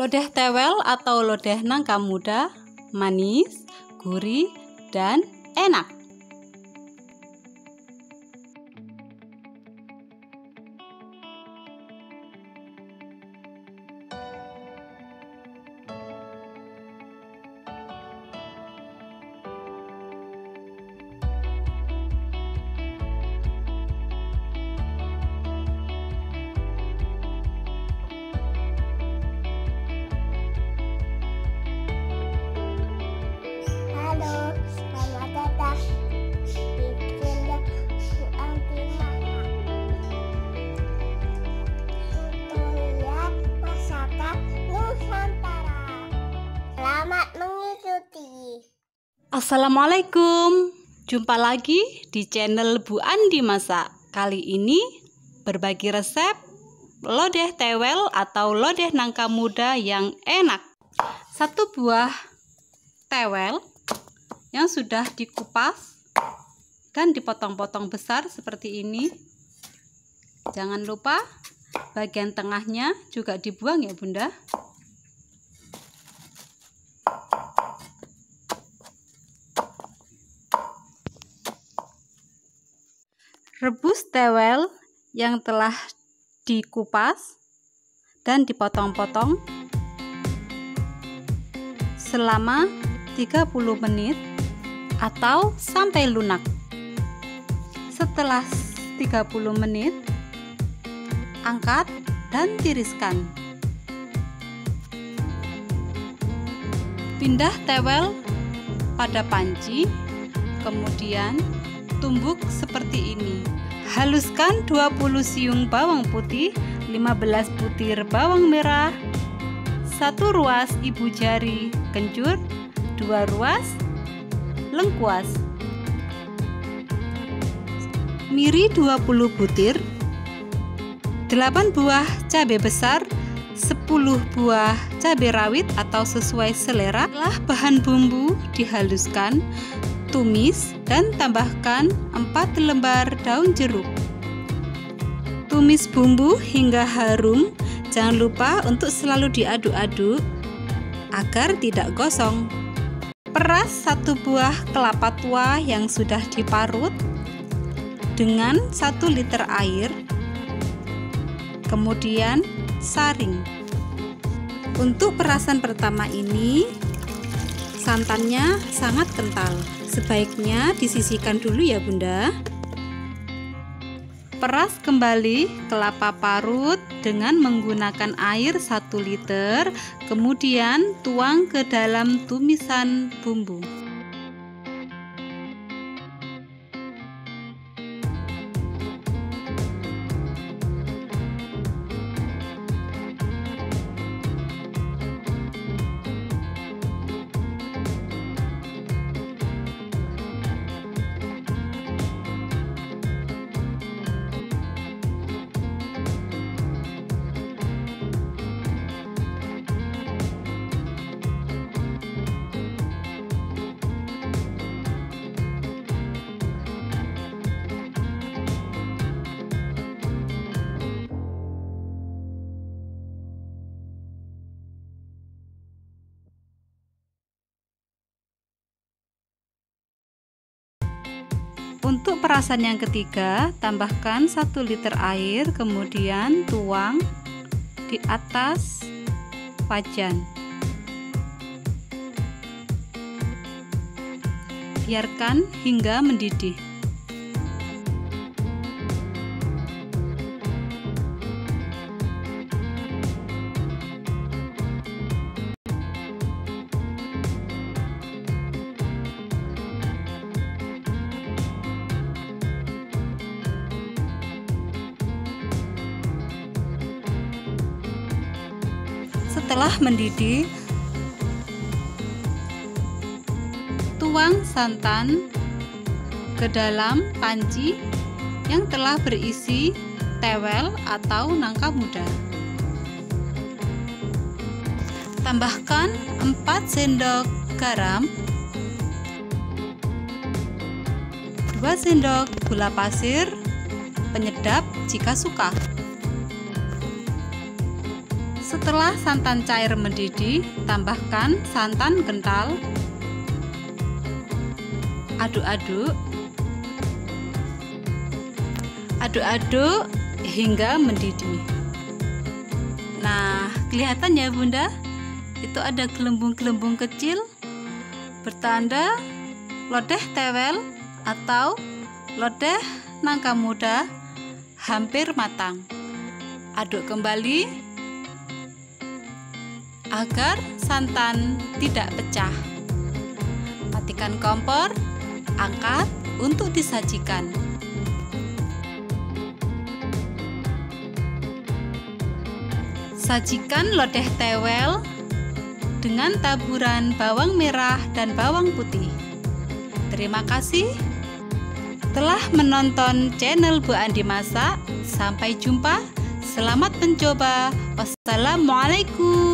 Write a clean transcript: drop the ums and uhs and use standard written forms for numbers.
Lodeh tewel atau lodeh nangka muda manis, gurih, dan enak. Halo, selamat datang di channel Bu Andi Masak. Tutorial masakan Nusantara. Selamat mengikuti. Assalamualaikum, jumpa lagi di channel Bu Andi Masak. Kali ini berbagi resep lodeh tewel atau lodeh nangka muda yang enak. 1 buah tewel yang sudah dikupas dan dipotong-potong besar seperti ini. Jangan lupa bagian tengahnya juga dibuang ya Bunda. Rebus tewel yang telah dikupas dan dipotong-potong selama 30 menit atau sampai lunak. Setelah 30 menit, angkat dan tiriskan. Pindah tewel pada panci, kemudian tumbuk seperti ini. Haluskan 20 siung bawang putih, 15 butir bawang merah, 1 ruas ibu jari kencur, 2 ruas lengkuas, miri 20 butir, 8 buah cabai besar, 10 buah cabai rawit atau sesuai selera. Setelah bahan bumbu dihaluskan, tumis dan tambahkan 4 lembar daun jeruk. Tumis bumbu hingga harum. Jangan lupa untuk selalu diaduk-aduk agar tidak gosong. Peras 1 buah kelapa tua yang sudah diparut dengan 1 liter air, kemudian saring. Untuk perasan pertama ini santannya sangat kental, sebaiknya disisihkan dulu ya Bunda. Peras kembali kelapa parut dengan menggunakan air 1 liter, kemudian tuang ke dalam tumisan bumbu. Untuk perasan yang ketiga, tambahkan 1 liter air, kemudian tuang di atas wajan. Biarkan hingga mendidih. Setelah mendidih, tuang santan ke dalam panci yang telah berisi tewel atau nangka muda. Tambahkan 4 sendok garam, 2 sendok gula pasir, penyedap jika suka, Setelah santan cair mendidih, tambahkan santan kental. Aduk-aduk. Aduk-aduk hingga mendidih. Nah, kelihatan ya Bunda? Itu ada gelembung-gelembung kecil bertanda lodeh tewel atau lodeh nangka muda hampir matang. Aduk kembali agar santan tidak pecah. Matikan kompor, angkat untuk disajikan. Sajikan lodeh tewel dengan taburan bawang merah dan bawang putih. Terima kasih telah menonton channel Bu Andi Masak. Sampai jumpa. Selamat mencoba. Wassalamualaikum.